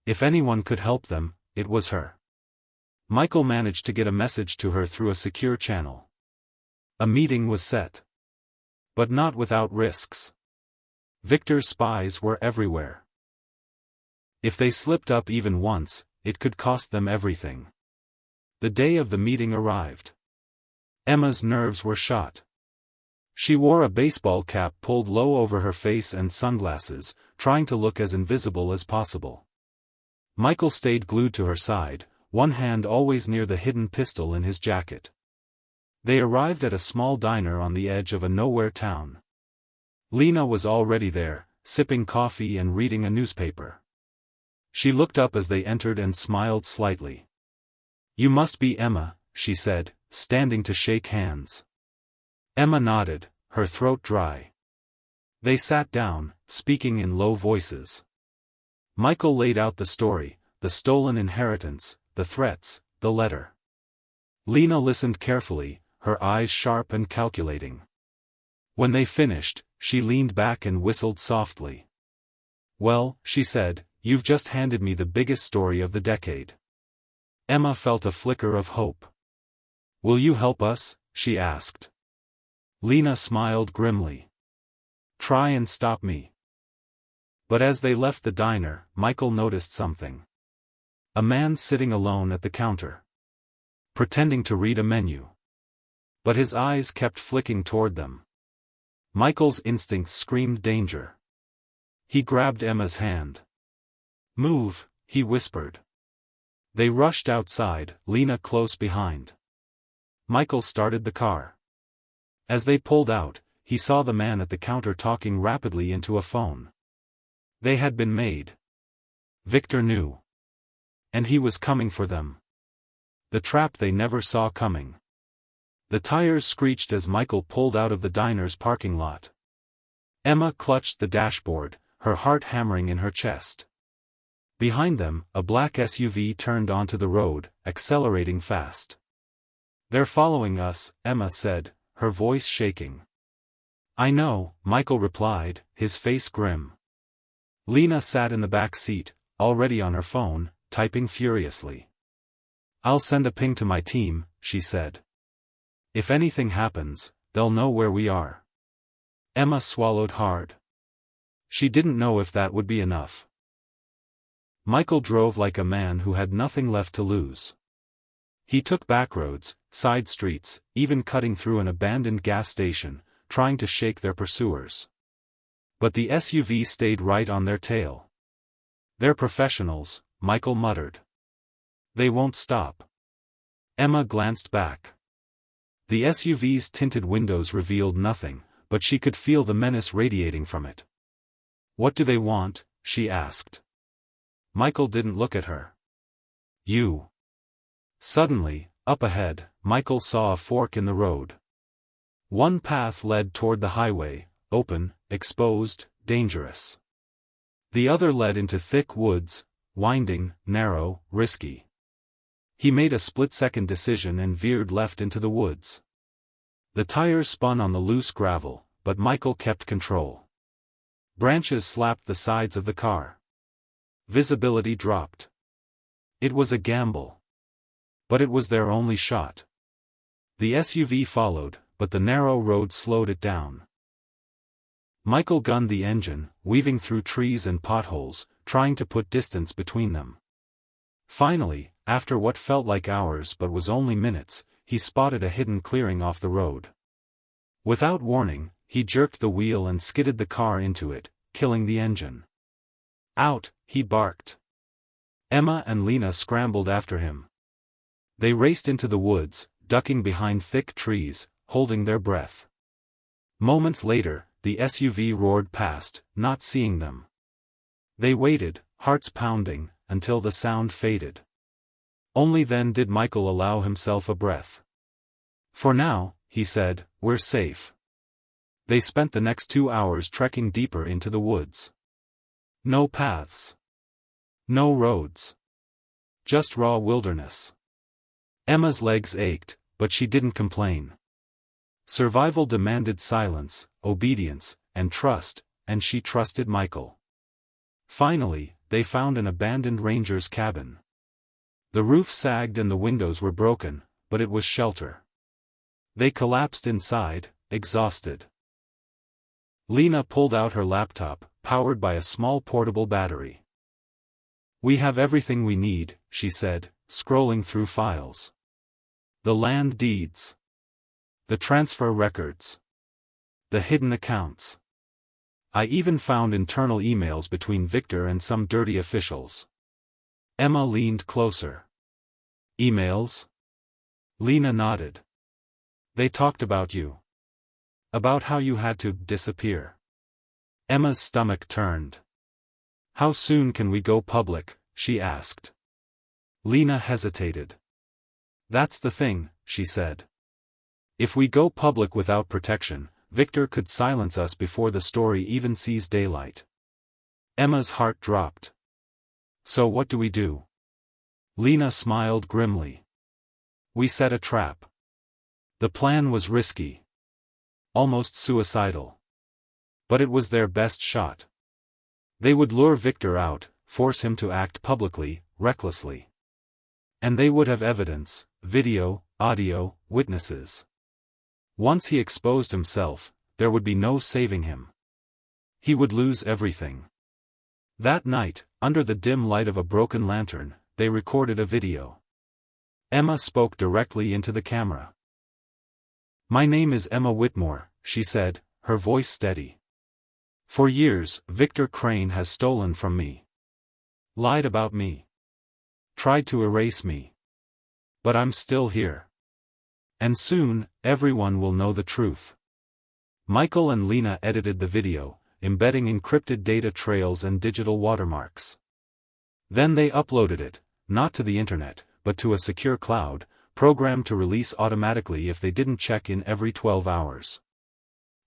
If anyone could help them, it was her. Michael managed to get a message to her through a secure channel. A meeting was set. But not without risks. Victor's spies were everywhere. If they slipped up even once, it could cost them everything. The day of the meeting arrived. Emma's nerves were shot. She wore a baseball cap pulled low over her face and sunglasses, trying to look as invisible as possible. Michael stayed glued to her side, one hand always near the hidden pistol in his jacket. They arrived at a small diner on the edge of a nowhere town. Lena was already there, sipping coffee and reading a newspaper. She looked up as they entered and smiled slightly. "You must be Emma," she said, standing to shake hands. Emma nodded, her throat dry. They sat down, speaking in low voices. Michael laid out the story, the stolen inheritance, the threats, the letter. Lena listened carefully, her eyes sharp and calculating. When they finished, she leaned back and whistled softly. "Well," she said, "you've just handed me the biggest story of the decade." Emma felt a flicker of hope. "Will you help us?" she asked. Lena smiled grimly. "Try and stop me." But as they left the diner, Michael noticed something. A man sitting alone at the counter. Pretending to read a menu. But his eyes kept flicking toward them. Michael's instincts screamed danger. He grabbed Emma's hand. "Move," he whispered. They rushed outside, Lena close behind. Michael started the car. As they pulled out, he saw the man at the counter talking rapidly into a phone. They had been made. Victor knew. And he was coming for them. The trap they never saw coming. The tires screeched as Michael pulled out of the diner's parking lot. Emma clutched the dashboard, her heart hammering in her chest. Behind them, a black SUV turned onto the road, accelerating fast. "They're following us," Emma said, her voice shaking. "I know," Michael replied, his face grim. Lena sat in the back seat, already on her phone, typing furiously. "I'll send a ping to my team," she said. "If anything happens, they'll know where we are." Emma swallowed hard. She didn't know if that would be enough. Michael drove like a man who had nothing left to lose. He took back roads, side streets, even cutting through an abandoned gas station, trying to shake their pursuers. But the SUV stayed right on their tail. "They're professionals," Michael muttered. "They won't stop." Emma glanced back. The SUV's tinted windows revealed nothing, but she could feel the menace radiating from it. "What do they want?" she asked. Michael didn't look at her. "You." Suddenly, up ahead, Michael saw a fork in the road. One path led toward the highway, open, exposed, dangerous. The other led into thick woods, winding, narrow, risky. He made a split-second decision and veered left into the woods. The tires spun on the loose gravel, but Michael kept control. Branches slapped the sides of the car. Visibility dropped. It was a gamble. But it was their only shot. The SUV followed, but the narrow road slowed it down. Michael gunned the engine, weaving through trees and potholes, trying to put distance between them. Finally, after what felt like hours but was only minutes, he spotted a hidden clearing off the road. Without warning, he jerked the wheel and skidded the car into it, killing the engine. "Out," he barked. Emma and Lena scrambled after him. They raced into the woods, ducking behind thick trees, holding their breath. Moments later, the SUV roared past, not seeing them. They waited, hearts pounding, until the sound faded. Only then did Michael allow himself a breath. "For now," he said, "we're safe." They spent the next 2 hours trekking deeper into the woods. No paths. No roads. Just raw wilderness. Emma's legs ached, but she didn't complain. Survival demanded silence, obedience, and trust, and she trusted Michael. Finally, they found an abandoned ranger's cabin. The roof sagged and the windows were broken, but it was shelter. They collapsed inside, exhausted. Lena pulled out her laptop, powered by a small portable battery. "We have everything we need," she said, scrolling through files. "The land deeds. The transfer records. The hidden accounts. I even found internal emails between Victor and some dirty officials." Emma leaned closer. "Emails?" Lena nodded. "They talked about you. About how you had to disappear." Emma's stomach turned. "How soon can we go public?" she asked. Lena hesitated. "That's the thing," she said. "If we go public without protection, Victor could silence us before the story even sees daylight." Emma's heart dropped. "So what do we do?" Lena smiled grimly. "We set a trap." The plan was risky. Almost suicidal. But it was their best shot. They would lure Victor out, force him to act publicly, recklessly. And they would have evidence, video, audio, witnesses. Once he exposed himself, there would be no saving him. He would lose everything. That night, under the dim light of a broken lantern, they recorded a video. Emma spoke directly into the camera. "My name is Emma Whitmore," she said, her voice steady. "For years, Victor Crane has stolen from me. Lied about me. Tried to erase me. But I'm still here. And soon, everyone will know the truth." Michael and Lena edited the video, embedding encrypted data trails and digital watermarks. Then they uploaded it, not to the internet, but to a secure cloud, programmed to release automatically if they didn't check in every 12 hours.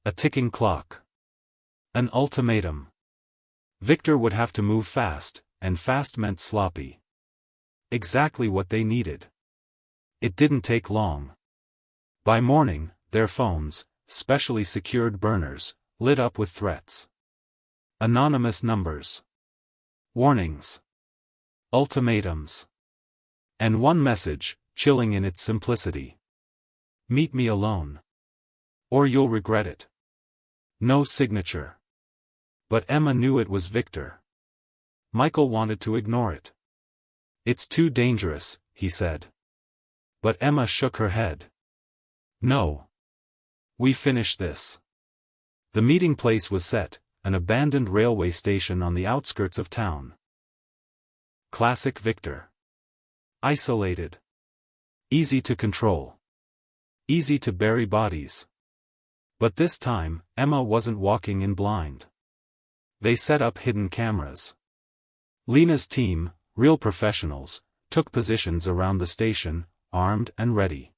A ticking clock. An ultimatum. Victor would have to move fast, and fast meant sloppy. Exactly what they needed. It didn't take long. By morning, their phones, specially secured burners, lit up with threats. Anonymous numbers. Warnings. Ultimatums. And one message, chilling in its simplicity. "Meet me alone. Or you'll regret it." No signature. But Emma knew it was Victor. Michael wanted to ignore it. "It's too dangerous," he said. But Emma shook her head. "No. We finish this." The meeting place was set, an abandoned railway station on the outskirts of town. Classic Victor. Isolated. Easy to control. Easy to bury bodies. But this time, Emma wasn't walking in blind. They set up hidden cameras. Lena's team, real professionals, took positions around the station, armed and ready.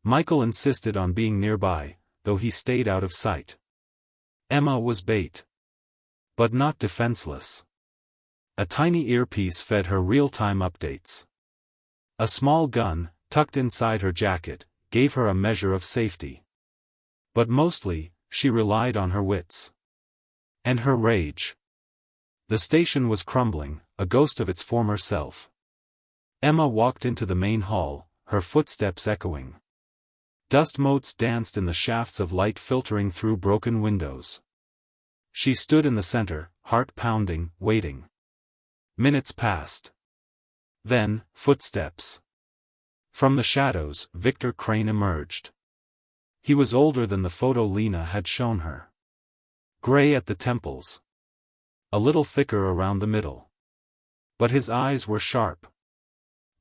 Michael insisted on being nearby, though he stayed out of sight. Emma was bait. But not defenseless. A tiny earpiece fed her real-time updates. A small gun, tucked inside her jacket, gave her a measure of safety. But mostly, she relied on her wits. And her rage. The station was crumbling, a ghost of its former self. Emma walked into the main hall, her footsteps echoing. Dust motes danced in the shafts of light filtering through broken windows. She stood in the center, heart pounding, waiting. Minutes passed. Then, footsteps. From the shadows, Victor Crane emerged. He was older than the photo Lena had shown her. Gray at the temples. A little thicker around the middle. But his eyes were sharp.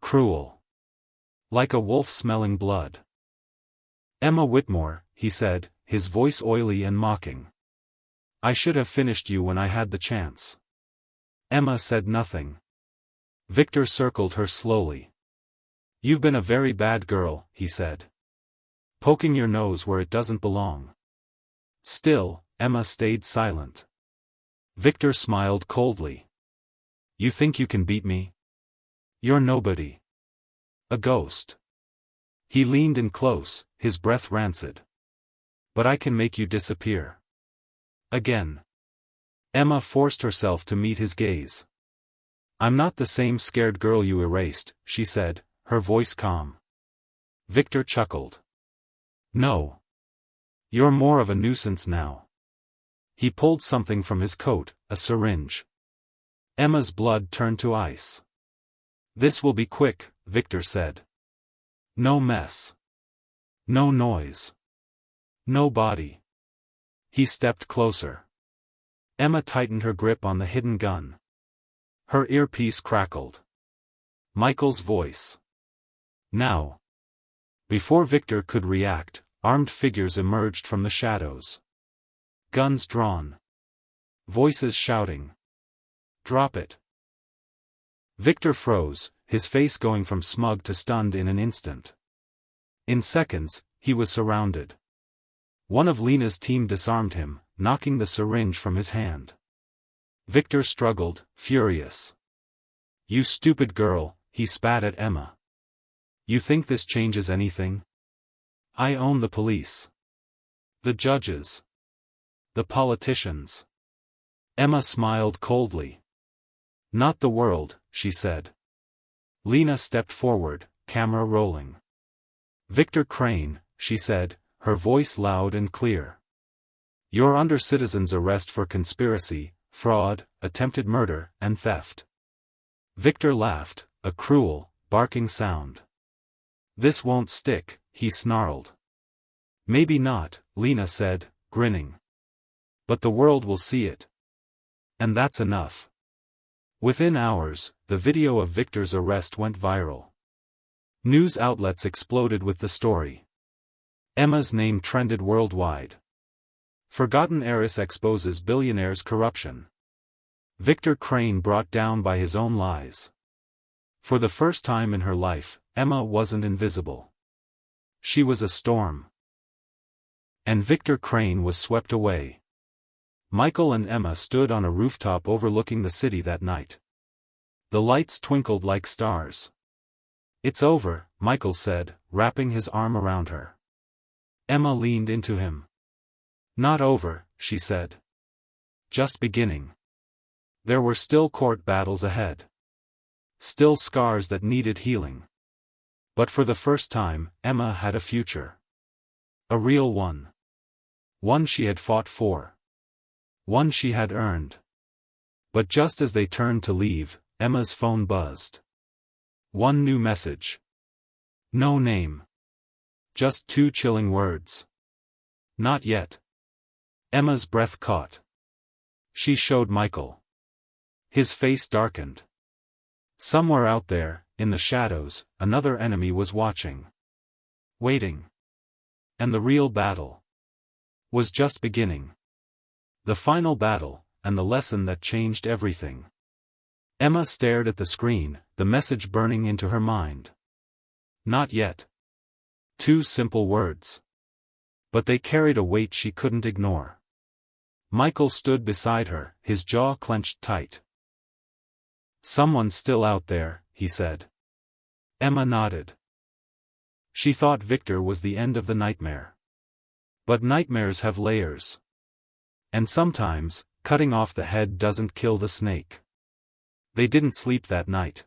Cruel. Like a wolf smelling blood. "Emma Whitmore," he said, his voice oily and mocking. "I should have finished you when I had the chance." Emma said nothing. Victor circled her slowly. "You've been a very bad girl," he said. "Poking your nose where it doesn't belong." Still, Emma stayed silent. Victor smiled coldly. "You think you can beat me?" You're nobody. A ghost. He leaned in close, his breath rancid. But I can make you disappear. Again. Emma forced herself to meet his gaze. I'm not the same scared girl you erased, she said, her voice calm. Victor chuckled. No. You're more of a nuisance now. He pulled something from his coat, a syringe. Emma's blood turned to ice. This will be quick, Victor said. No mess. No noise. No body. He stepped closer. Emma tightened her grip on the hidden gun. Her earpiece crackled. Michael's voice. Now. Before Victor could react, armed figures emerged from the shadows. Guns drawn. Voices shouting. Drop it. Victor froze, his face going from smug to stunned in an instant. In seconds, he was surrounded. One of Lena's team disarmed him, knocking the syringe from his hand. Victor struggled, furious. You stupid girl, he spat at Emma. You think this changes anything? I own the police. The judges. The politicians. Emma smiled coldly. Not the world, she said. Lena stepped forward, camera rolling. Victor Crane, she said, her voice loud and clear. You're under citizen's arrest for conspiracy, fraud, attempted murder, and theft. Victor laughed, a cruel, barking sound. This won't stick, he snarled. Maybe not, Lena said, grinning. But the world will see it. And that's enough. Within hours, the video of Victor's arrest went viral. News outlets exploded with the story. Emma's name trended worldwide. Forgotten heiress exposes billionaire's corruption. Victor Crane brought down by his own lies. For the first time in her life, Emma wasn't invisible. She was a storm. And Victor Crane was swept away. Michael and Emma stood on a rooftop overlooking the city that night. The lights twinkled like stars. It's over, Michael said, wrapping his arm around her. Emma leaned into him. Not over, she said. Just beginning. There were still court battles ahead. Still scars that needed healing. But for the first time, Emma had a future. A real one. One she had fought for. One she had earned. But just as they turned to leave, Emma's phone buzzed. One new message. No name. Just two chilling words. Not yet. Emma's breath caught. She showed Michael. His face darkened. Somewhere out there, in the shadows, another enemy was watching. Waiting. And the real battle was just beginning. The final battle, and the lesson that changed everything. Emma stared at the screen, the message burning into her mind. Not yet. Two simple words. But they carried a weight she couldn't ignore. Michael stood beside her, his jaw clenched tight. Someone's still out there, he said. Emma nodded. She thought Victor was the end of the nightmare. But nightmares have layers. And sometimes, cutting off the head doesn't kill the snake. They didn't sleep that night.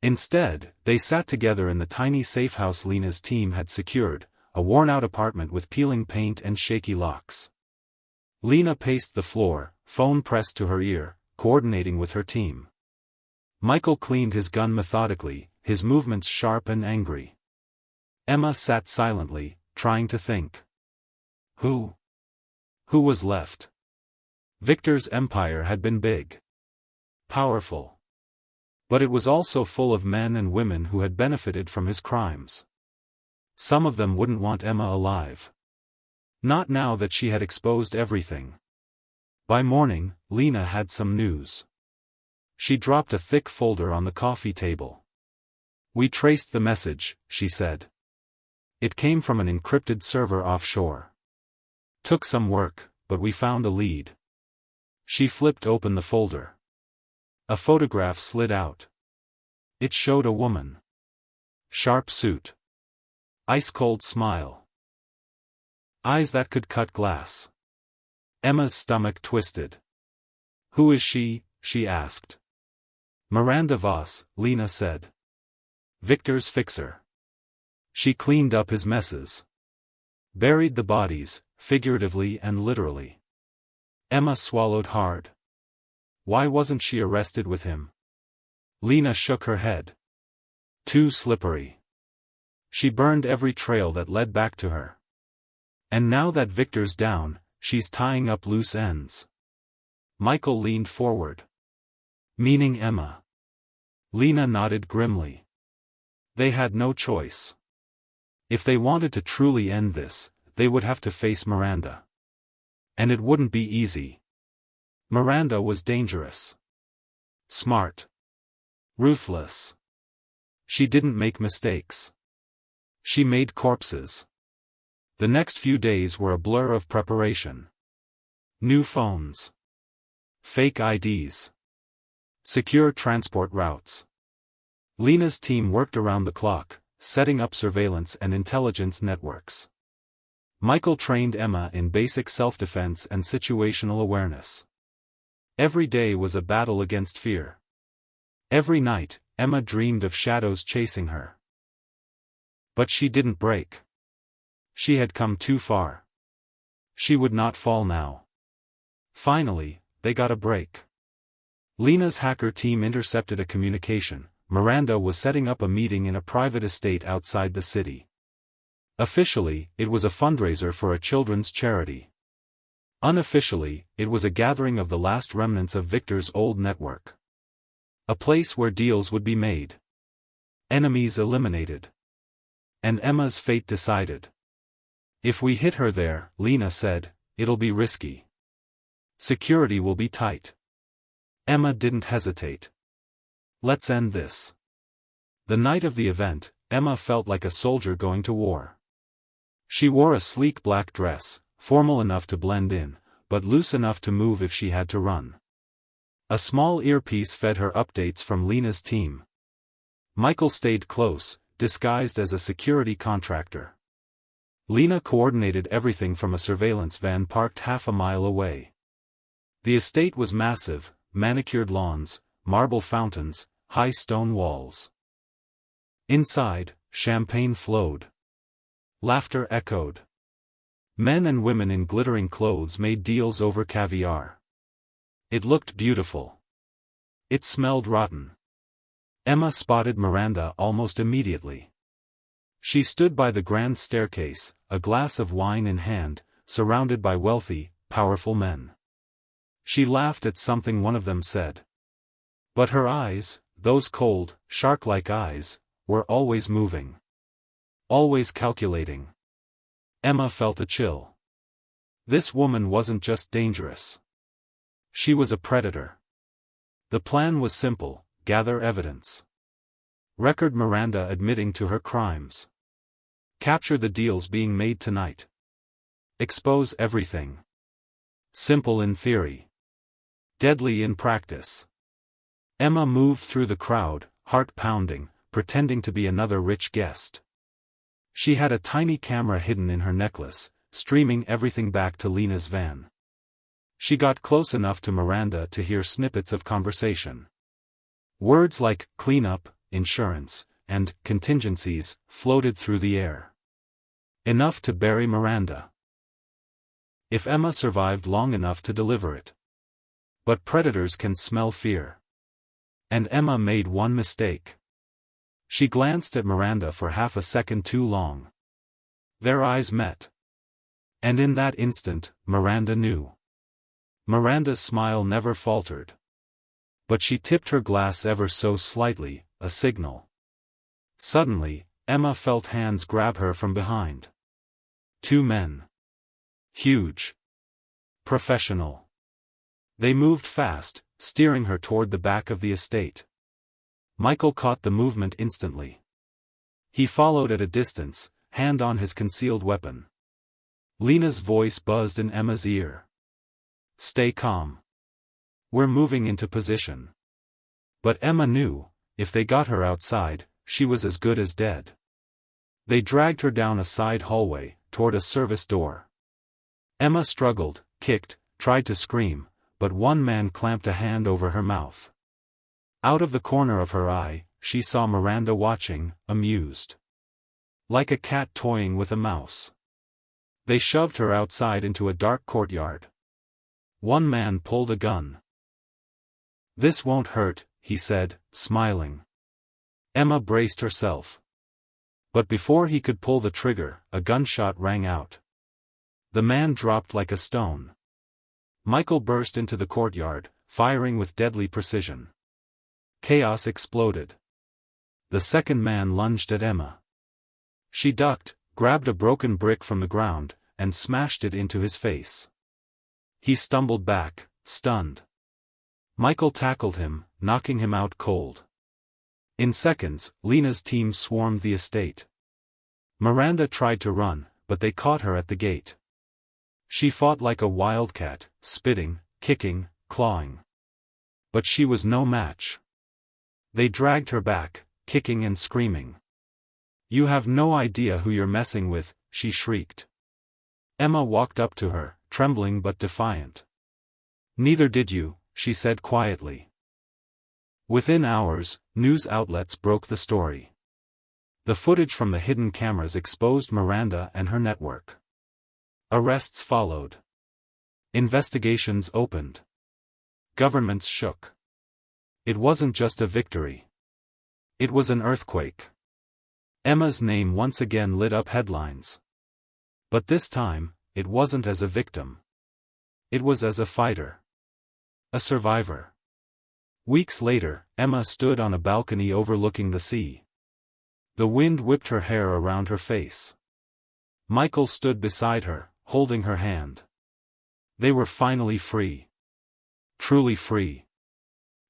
Instead, they sat together in the tiny safe house Lena's team had secured, a worn-out apartment with peeling paint and shaky locks. Lena paced the floor, phone pressed to her ear, coordinating with her team. Michael cleaned his gun methodically, his movements sharp and angry. Emma sat silently, trying to think. Who was left? Victor's empire had been big. Powerful. But it was also full of men and women who had benefited from his crimes. Some of them wouldn't want Emma alive. Not now that she had exposed everything. By morning, Lena had some news. She dropped a thick folder on the coffee table. We traced the message, she said. It came from an encrypted server offshore. Took some work, but we found a lead. She flipped open the folder. A photograph slid out. It showed a woman. Sharp suit. Ice-cold smile. Eyes that could cut glass. Emma's stomach twisted. "Who is she?" she asked. "Miranda Voss," Lena said. "Victor's fixer. She cleaned up his messes. Buried the bodies, figuratively and literally." Emma swallowed hard. Why wasn't she arrested with him? Lena shook her head. Too slippery. She burned every trail that led back to her. And now that Victor's down, she's tying up loose ends. Michael leaned forward. "Meaning Emma?" Lena nodded grimly. They had no choice. If they wanted to truly end this, they would have to face Miranda. And it wouldn't be easy. Miranda was dangerous. Smart. Ruthless. She didn't make mistakes. She made corpses. The next few days were a blur of preparation. New phones. Fake IDs. Secure transport routes. Lena's team worked around the clock, setting up surveillance and intelligence networks. Michael trained Emma in basic self-defense and situational awareness. Every day was a battle against fear. Every night, Emma dreamed of shadows chasing her. But she didn't break. She had come too far. She would not fall now. Finally, they got a break. Lena's hacker team intercepted a communication. Miranda was setting up a meeting in a private estate outside the city. Officially, it was a fundraiser for a children's charity. Unofficially, it was a gathering of the last remnants of Victor's old network. A place where deals would be made. Enemies eliminated. And Emma's fate decided. "If we hit her there," Lena said, "it'll be risky. Security will be tight." Emma didn't hesitate. "Let's end this." The night of the event, Emma felt like a soldier going to war. She wore a sleek black dress, formal enough to blend in, but loose enough to move if she had to run. A small earpiece fed her updates from Lena's team. Michael stayed close, disguised as a security contractor. Lena coordinated everything from a surveillance van parked half a mile away. The estate was massive, manicured lawns, marble fountains, high stone walls. Inside, champagne flowed. Laughter echoed. Men and women in glittering clothes made deals over caviar. It looked beautiful. It smelled rotten. Emma spotted Miranda almost immediately. She stood by the grand staircase, a glass of wine in hand, surrounded by wealthy, powerful men. She laughed at something one of them said. But her eyes, those cold, shark-like eyes, were always moving. Always calculating. Emma felt a chill. This woman wasn't just dangerous. She was a predator. The plan was simple: gather evidence. Record Miranda admitting to her crimes. Capture the deals being made tonight. Expose everything. Simple in theory. Deadly in practice. Emma moved through the crowd, heart pounding, pretending to be another rich guest. She had a tiny camera hidden in her necklace, streaming everything back to Lena's van. She got close enough to Miranda to hear snippets of conversation. Words like cleanup, insurance, and contingencies floated through the air. Enough to bury Miranda. If Emma survived long enough to deliver it. But predators can smell fear. And Emma made one mistake. She glanced at Miranda for half a second too long. Their eyes met. And in that instant, Miranda knew. Miranda's smile never faltered. But she tipped her glass ever so slightly, a signal. Suddenly, Emma felt hands grab her from behind. Two men. Huge. Professional. They moved fast, steering her toward the back of the estate. Michael caught the movement instantly. He followed at a distance, hand on his concealed weapon. Lena's voice buzzed in Emma's ear. "Stay calm. We're moving into position." But Emma knew, if they got her outside, she was as good as dead. They dragged her down a side hallway, toward a service door. Emma struggled, kicked, tried to scream, but one man clamped a hand over her mouth. Out of the corner of her eye, she saw Miranda watching, amused. Like a cat toying with a mouse. They shoved her outside into a dark courtyard. One man pulled a gun. "This won't hurt," he said, smiling. Emma braced herself. But before he could pull the trigger, a gunshot rang out. The man dropped like a stone. Michael burst into the courtyard, firing with deadly precision. Chaos exploded. The second man lunged at Emma. She ducked, grabbed a broken brick from the ground, and smashed it into his face. He stumbled back, stunned. Michael tackled him, knocking him out cold. In seconds, Lena's team swarmed the estate. Miranda tried to run, but they caught her at the gate. She fought like a wildcat, spitting, kicking, clawing. But she was no match. They dragged her back, kicking and screaming. "You have no idea who you're messing with," she shrieked. Emma walked up to her, trembling but defiant. "Neither did you," she said quietly. Within hours, news outlets broke the story. The footage from the hidden cameras exposed Miranda and her network. Arrests followed. Investigations opened. Governments shook. It wasn't just a victory. It was an earthquake. Emma's name once again lit up headlines. But this time, it wasn't as a victim. It was as a fighter. A survivor. Weeks later, Emma stood on a balcony overlooking the sea. The wind whipped her hair around her face. Michael stood beside her, holding her hand. They were finally free. Truly free.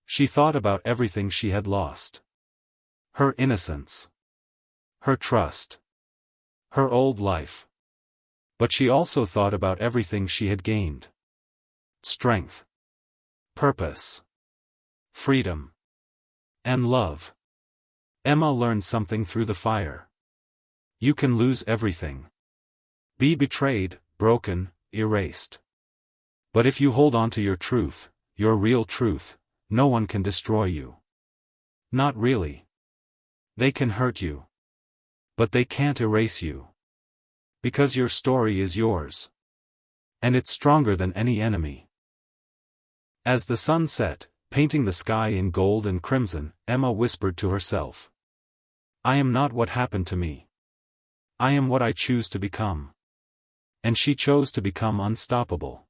She thought about everything she had lost. Her innocence. Her trust. Her old life. But she also thought about everything she had gained. Strength. Purpose. Freedom. And love. Emma learned something through the fire. You can lose everything. Be betrayed, broken, erased. But if you hold on to your truth, your real truth, no one can destroy you. Not really. They can hurt you. But they can't erase you. Because your story is yours. And it's stronger than any enemy. As the sun set, painting the sky in gold and crimson, Emma whispered to herself. I am not what happened to me. I am what I choose to become. And she chose to become unstoppable.